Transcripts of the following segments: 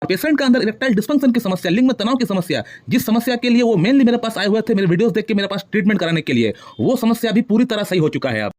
Patient का अंदर erectile dysfunction की समस्या, लिंग में तनाव की समस्या, जिस समस्या के लिए वो मेनली मेरे पास आए हुए थे, मेरे वीडियोस देख के मेरे पास ट्रीटमेंट कराने के लिए, वो समस्या भी पूरी तरह सही हो चुका है अब।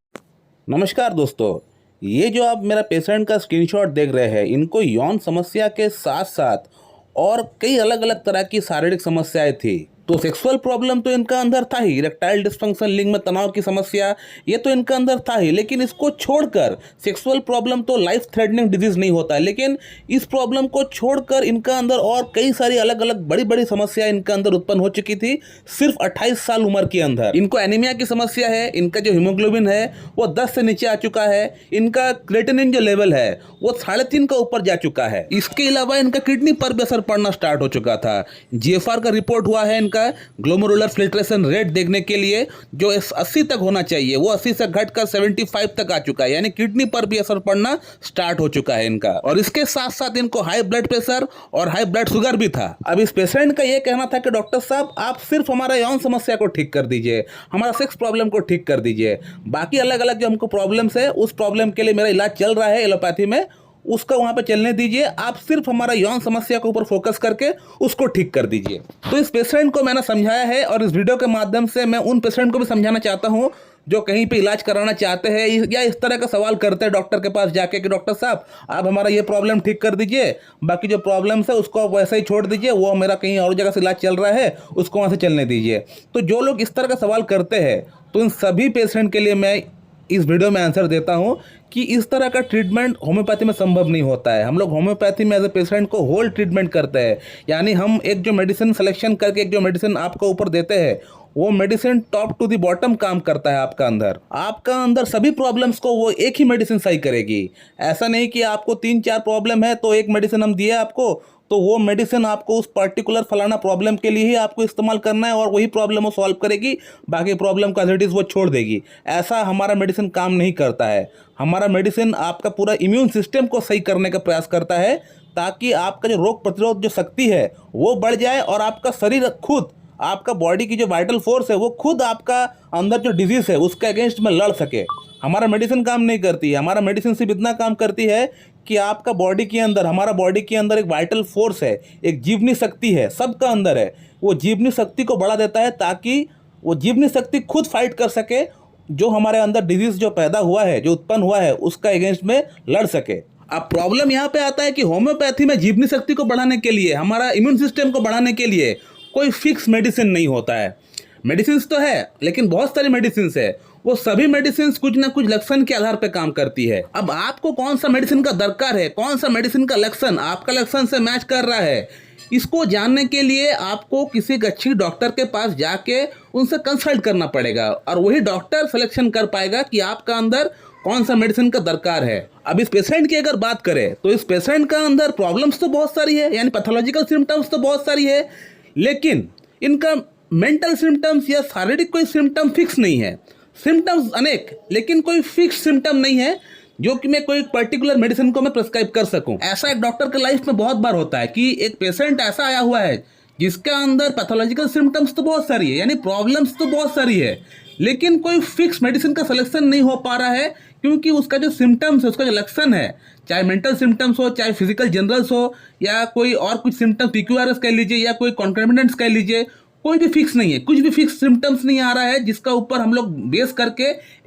नमस्कार दोस्तों, ये जो आप मेरा पेशेंट का स्क्रीनशॉट देख रहे हैं, इनको यौन समस्या के साथ साथ और कई अलग अलग तरह की शारीरिक समस्याएं थी। तो सेक्सुअल प्रॉब्लम तो इनका अंदर था ही, इरेक्टाइल डिस्फंक्शन, लिंग में तनाव की समस्या, ये तो इनका अंदर था ही। लेकिन इसको छोड़कर सेक्सुअल प्रॉब्लम तो लाइफ थ्रेटनिंग डिजीज नहीं होता है, लेकिन इस प्रॉब्लम को छोड़कर इनका अंदर और कई सारी अलग अलग बड़ी बड़ी समस्याएं इनका अंदर उत्पन्न हो चुकी थी सिर्फ 28 साल उम्र के अंदर। इनको एनीमिया की समस्या है, इनका जो हीमोग्लोबिन है वो 10 से नीचे आ चुका है, इनका क्रेटिनिन जो लेवल है वो 3.5 का ऊपर जा चुका है। इसके अलावा इनका किडनी पर भी असर पड़ना स्टार्ट हो चुका था। जीएफआर का रिपोर्ट हुआ है, इनका ग्लोमेरुलर फिल्ट्रेशन रेट देखने के लिए जो 80 तक होना चाहिए वो 80 से घटकर 75 तक आ चुका है, यानी किडनी पर भी असर पड़ना स्टार्ट हो चुका है इनका। और इसके साथ साथ इनको हाई ब्लड प्रेशर और हाई ब्लड शुगर भी था। अब इस पेशेंट का ये कहना था कि डॉक्टर साहब आप सिर्फ हमारा यौन समस्या को ठीक कर दीजिए, हमारा सेक्स प्रॉब्लम को ठीक कर दीजिए, बाकी अलग अलग जो हमको प्रॉब्लम्स है उस प्रॉब्लम के लिए मेरा इलाज चल रहा है एलोपैथी में, उसका वहां पे चलने दीजिए, आप सिर्फ हमारा यौन समस्या के ऊपर फोकस करके उसको ठीक कर दीजिए। तो इस पेशेंट को मैंने समझाया है और इस वीडियो के माध्यम से मैं उन पेशेंट को भी समझाना चाहता हूं जो कहीं पे इलाज कराना चाहते हैं या इस तरह का सवाल करते हैं डॉक्टर के पास जाके कि डॉक्टर साहब आप हमारा ये प्रॉब्लम ठीक कर दीजिए, बाकी जो प्रॉब्लम्स है उसको आप वैसे ही छोड़ दीजिए, वो मेरा कहीं और जगह से इलाज चल रहा है उसको वहाँ से चलने दीजिए। तो जो लोग इस तरह का सवाल करते हैं तो इन सभी पेशेंट के लिए मैं इस वीडियो में आंसर देता हूं कि इस तरह का ट्रीटमेंट होम्योपैथी में संभव नहीं होता है। हम लोग होम्योपैथी में एज ए पेशेंट को होल ट्रीटमेंट करते हैं, यानी हम एक जो मेडिसिन सिलेक्शन करके एक जो मेडिसिन आपको ऊपर देते हैं वो medicine top to the bottom काम करता है आपका अंदर सभी प्रॉब्लम्स को वो एक ही मेडिसिन सही करेगी। ऐसा नहीं कि आपको 3-4 प्रॉब्लम है तो एक मेडिसिन हम दिए आपको तो वो मेडिसिन आपको उस पर्टिकुलर फलाना प्रॉब्लम के लिए ही आपको इस्तेमाल करना है और वही प्रॉब्लम वो सॉल्व करेगी, बाकी प्रॉब्लम का एज इट इज़ वो छोड़ देगी। ऐसा हमारा मेडिसिन काम नहीं करता है। हमारा मेडिसिन आपका पूरा इम्यून सिस्टम को सही करने का प्रयास करता है ताकि आपका जो रोग प्रतिरोध जो शक्ति है वो बढ़ जाए और आपका शरीर खुद, आपका बॉडी की जो वाइटल फोर्स है वो खुद आपका अंदर जो डिजीज़ है उसके अगेंस्ट में लड़ सके। हमारा मेडिसिन काम नहीं करती है, हमारा मेडिसिन सिर्फ इतना काम करती है कि आपका बॉडी के अंदर, हमारा बॉडी के अंदर एक वाइटल फोर्स है, एक जीवनी शक्ति है, सबका अंदर है, वो जीवनी शक्ति को बढ़ा देता है ताकि वो जीवनी शक्ति खुद फाइट कर सके, जो हमारे अंदर डिजीज़ जो पैदा हुआ है, जो उत्पन्न हुआ है उसका अगेंस्ट में लड़ सके। अब प्रॉब्लम यहाँ पे आता है कि होम्योपैथी में जीवनी शक्ति को बढ़ाने के लिए, हमारा इम्यून सिस्टम को बढ़ाने के लिए कोई फिक्स मेडिसिन नहीं होता है। मेडिसिन तो है लेकिन बहुत सारी मेडिसिन है, वो सभी मेडिसिन कुछ ना कुछ लक्षण के आधार पर काम करती है। अब आपको कौन सा मेडिसिन का दरकार है, कौन सा मेडिसिन का लक्षण आपका लक्षण से मैच कर रहा है, इसको जानने के लिए आपको किसी अच्छी डॉक्टर के पास जाके उनसे कंसल्ट करना पड़ेगा और वही डॉक्टर सिलेक्शन कर पाएगा कि आपका अंदर कौन सा मेडिसिन का दरकार है। अब इस पेशेंट की अगर बात करें तो इस पेशेंट का अंदर प्रॉब्लम्स तो बहुत सारी है, यानी पैथोलॉजिकल सिम्टम्स तो बहुत सारी है, लेकिन इनका मेंटल सिम्टम्स या शारीरिक कोई सिम्टम फिक्स नहीं है। सिम्टम्स अनेक लेकिन कोई फिक्स सिम्टम नहीं है जो कि मैं कोई पर्टिकुलर मेडिसिन को मैं प्रिस्क्राइब कर सकूं। ऐसा एक डॉक्टर के लाइफ में बहुत बार होता है कि एक पेशेंट ऐसा आया हुआ है जिसके अंदर पैथोलॉजिकल सिम्टम्स तो बहुत सारी है, यानी प्रॉब्लम्स तो बहुत सारी है, लेकिन कोई फिक्स मेडिसिन का सिलेक्शन नहीं हो पा रहा है क्योंकि उसका जो सिम्टम्स है, उसका जो लक्षण है, चाहे मेंटल सिम्टम्स हो, चाहे फिजिकल जनरल्स हो या कोई और कुछ सिम्टम्स PQRS कह लीजिए या कोई कॉन्कॉन्डेंट्स कह लीजिए, कोई भी फिक्स नहीं है, कुछ भी फिक्स सिम्टम्स नहीं आ रहा है जिसका ऊपर हम लोग बेस करके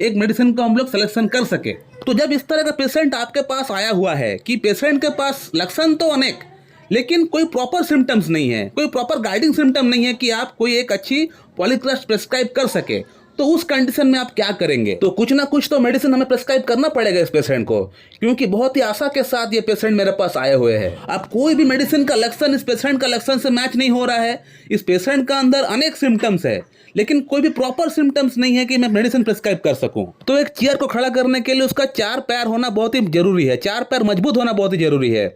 एक मेडिसिन का हम लोग सिलेक्शन कर सके। तो जब इस तरह का पेशेंट आपके पास आया हुआ है कि पेशेंट के पास लक्षण तो अनेक लेकिन कोई प्रॉपर सिम्टम्स नहीं है, कोई प्रॉपर गाइडिंग सिम्टम नहीं है कि आप कोई एक अच्छी पॉलीक्रस्ट प्रेस्क्राइब कर सके, तो उस कंडीशन में आप क्या करेंगे? तो कुछ ना कुछ तो मेडिसिन हमें प्रेस्क्राइब करना पड़ेगा इस पेशेंट को, क्योंकि बहुत ही आशा के साथ ये पेशेंट मेरे पास आए हुए हैं। अब कोई भी मेडिसिन का लक्षण इस पेशेंट का लक्षण से मैच नहीं हो रहा है। इस पेशेंट का अंदर अनेक सिम्टम्स है लेकिन कोई भी प्रॉपर सिम्टम्स नहीं है कि मैं मेडिसिन प्रेस्क्राइब कर सकूं। तो एक चेयर को खड़ा करने के लिए उसका 4 पैर होना बहुत ही जरूरी है, 4 पैर मजबूत होना बहुत ही जरूरी है।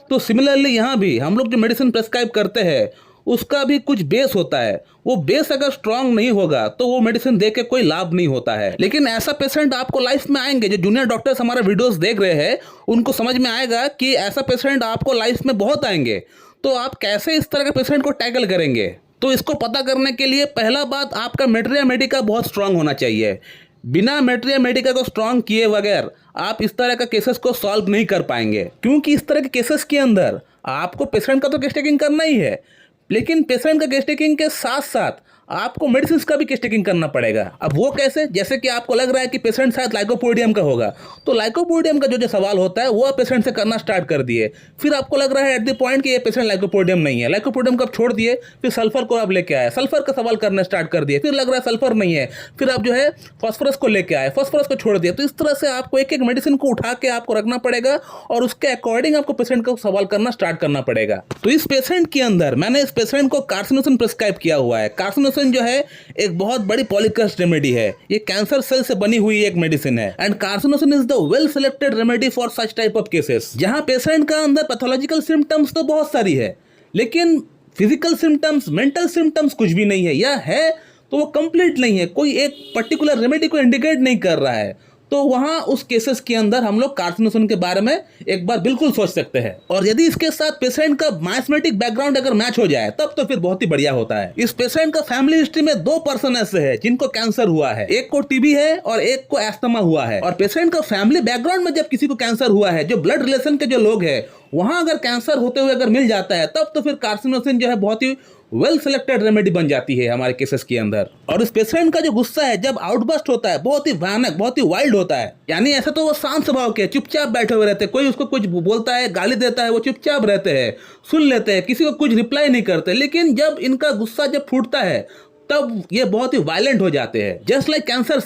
तो सिमिलरली यहाँ भी हम लोग जो मेडिसिन प्रेस्क्राइब करते हैं उसका भी कुछ बेस होता है, वो बेस अगर स्ट्रांग नहीं होगा तो वो मेडिसिन दे के कोई लाभ नहीं होता है। लेकिन ऐसा पेशेंट आपको लाइफ में आएंगे, जो जूनियर डॉक्टर्स हमारे वीडियोस देख रहे हैं उनको समझ में आएगा कि ऐसा पेशेंट आपको लाइफ में बहुत आएंगे। तो आप कैसे इस तरह के पेशेंट को टैकल करेंगे? तो इसको पता करने के लिए पहला बात आपका मेटेरिया मेडिका बहुत स्ट्रांग होना चाहिए। बिना मेट्रिया मेडिका को स्ट्रॉन्ग किए बगैर आप इस तरह का केसेस को सॉल्व नहीं कर पाएंगे, क्योंकि इस तरह के केसेस के अंदर आपको पेशेंट का तो केस टेकिंग करना ही है, लेकिन पेशेंट का केस टेकिंग के साथ साथ आपको मेडिसिन का भी केस टेकिंग करना पड़ेगा। अब वो कैसे? जैसे कि आपको लग रहा है कि पेशेंट शायद लाइकोपोडियम का होगा, तो लाइकोपोडियम का जो सवाल होता है वो पेशेंट से करना स्टार्ट कर दिए। फिर आपको लग रहा है एट द पॉइंट कि ये पेशेंट लाइकोपोडियम नहीं है, लाइकोपोडियम को आप छोड़ दिए, फिर सल्फर को आप लेके आए, सल्फर का सवाल करना स्टार्ट कर दिए, फिर लग रहा है सल्फर नहीं है, फिर आप जो है फॉस्फोरस को लेके आए, फॉस्फोरस को छोड़ दिए। तो इस तरह से आपको एक एक मेडिसिन को उठा के आपको रखना पड़ेगा और उसके अकॉर्डिंग आपको पेशेंट का सवाल करना स्टार्ट करना पड़ेगा। तो इस पेशेंट के अंदर मैंने इस पेशेंट को कार्सिनोसिन प्रिस्क्राइब किया हुआ है। कार्सिनोसिन जो है एक बहुत बड़ी पॉलीकस्ट रेमेडी है, ये कैंसर सेल से बनी हुई एक मेडिसिन है and carcinosin is the well selected remedy for such type of cases, जहां पेशेंट का अंदर पैथोलॉजिकल सिम्टम्स तो बहुत सारी है, लेकिन फिजिकल सिम्टम्स, मेंटल सिम्टम्स कुछ भी नहीं है, या है तो वो कंप्लीट नहीं है, कोई एक पर्टिकुलर रेमेडी को इंडिकेट नहीं कर रहा है। तो वहां उस केसेस के अंदर हम लोग कार्सिनोसिन के बारे में एक बार बिल्कुल सोच सकते हैं। और यदि इसके साथ पेशेंट का मायोस्मेटिक बैकग्राउंड अगर मैच हो जाए तब तो फिर बहुत ही बढ़िया होता है। इस पेशेंट का फैमिली हिस्ट्री में 2 पर्सन ऐसे हैं जिनको कैंसर हुआ है, एक को टीबी है और एक को एस्थमा हुआ है। और पेशेंट का फैमिली बैकग्राउंड में जब किसी को कैंसर हुआ है, जो ब्लड रिलेशन के जो लोग हैं, वहां अगर कैंसर होते हुए अगर मिल जाता है तब तो फिर कार्सिनोसिन जो है बहुत ही वेल सिलेक्टेड रेमेडी बन जाती है हमारे केसेस के अंदर। और इस पेशेंट का जो गुस्सा है जब आउटबर्स्ट होता है बहुत ही भयानक, बहुत ही वाइल्ड होता है, यानी ऐसा तो वो शांत स्वभाव के चुपचाप बैठे हुए रहते हैं, कोई उसको कुछ बोलता है, गाली देता है, वो चुपचाप रहते हैं, सुन लेते हैं, किसी को कुछ रिप्लाई नहीं करते। लेकिन जब इनका गुस्सा जब फूटता है तब ये बहुत ही वायलेंट हो जाते हैं। जस्ट लाइक कैंसर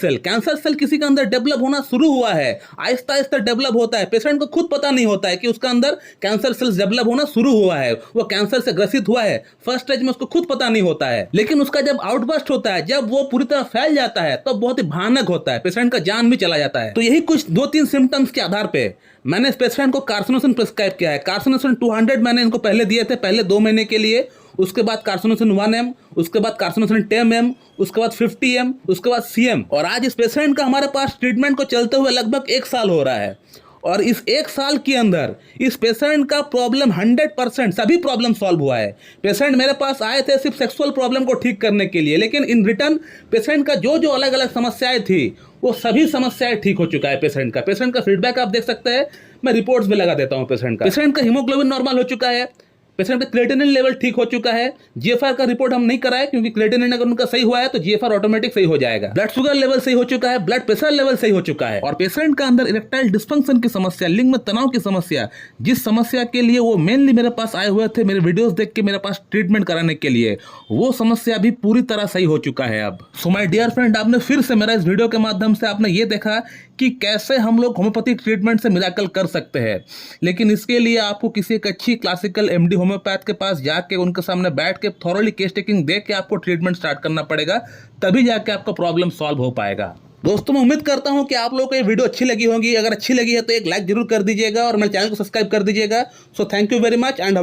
सेल किसी के अंदर डेवलप होना शुरू हुआ है, आहिस्ता आहिस्ता डेवलप होता है, पेशेंट को खुद पता नहीं होता है कि उसका अंदर कैंसर सेल्स डेवलप होना शुरू हुआ है, वो कैंसर से ग्रसित हुआ है, फर्स्ट स्टेज में उसको खुद पता नहीं होता है। लेकिन उसका जब आउटबर्स्ट होता है, जब वो पूरी तरह फैल जाता है, तब बहुत ही भयानक होता है, पेशेंट का जान भी चला जाता है। तो यही कुछ 2-3 सिम्टम्स के आधार पे मैंने इस पेशेंट को कार्सिनोसिन प्रिस्क्राइब किया है। कार्सिनोसिन 200 मैंने इनको पहले दिए थे, पहले 2 महीने के लिए, उसके बाद कार्सिनोसिन 1M, उसके बाद कार्सिनोसिन 10M, उसके बाद 50M, उसके बाद CM। और आज इस पेशेंट का हमारे पास ट्रीटमेंट को चलते हुए लगभग 1 साल हो रहा है। और इस 1 साल के अंदर इस पेशेंट का प्रॉब्लम 100% सभी प्रॉब्लम सॉल्व हुआ है। पेशेंट मेरे पास आए थे सिर्फ सेक्सुअल प्रॉब्लम को ठीक करने के लिए, लेकिन इन रिटर्न पेशेंट का जो जो अलग अलग समस्याएं थी वो सभी समस्याएं ठीक हो चुका है। पेशेंट का फीडबैक आप देख सकते हैं, मैं रिपोर्ट्स भी लगा देता हूं। पेशेंट का हीमोग्लोबिन नॉर्मल हो चुका है, पेशेंट का क्रिएटिनिन लेवल ठीक हो चुका है। जीएफआर का रिपोर्ट हम नहीं कराए, क्योंकि क्रिएटिनिन अगर उनका सही हुआ है तो जीएफआर ऑटोमेटिक सही हो जाएगा। ब्लड शुगर लेवल सही हो चुका है, ब्लड प्रेशर लेवल सही हो चुका है। और पेशेंट का अंदर इरेक्टाइल डिस्फंक्शन की समस्या, लिंग में तनाव की समस्या, जिस समस्या के लिए वो मेनली मेरे पास आए हुए थे मेरे वीडियोस देख के मेरे पास ट्रीटमेंट कराने के लिए, वो समस्या भी पूरी तरह सही हो चुका है अब। सो माय डियर फ्रेंड, आपने फिर से मेरा इस वीडियो के माध्यम से आपने ये देखा कि कैसे हम लोग होम्योपैथी ट्रीटमेंट से मिराकल कर सकते हैं। लेकिन इसके लिए आपको किसी एक अच्छी क्लासिकल एमडी होम्योपैथ के पास जाके उनके सामने बैठ के थॉरोली केस टेकिंग देख के आपको ट्रीटमेंट स्टार्ट करना पड़ेगा, तभी जाके आपका प्रॉब्लम सॉल्व हो पाएगा। दोस्तों, मैं उम्मीद करता हूं कि आप लोगों को ये वीडियो अच्छी लगी होगी। अगर अच्छी लगी है तो एक लाइक जरूर कर दीजिएगा और मेरे चैनल को सब्सक्राइब कर दीजिएगा। So thank you very much and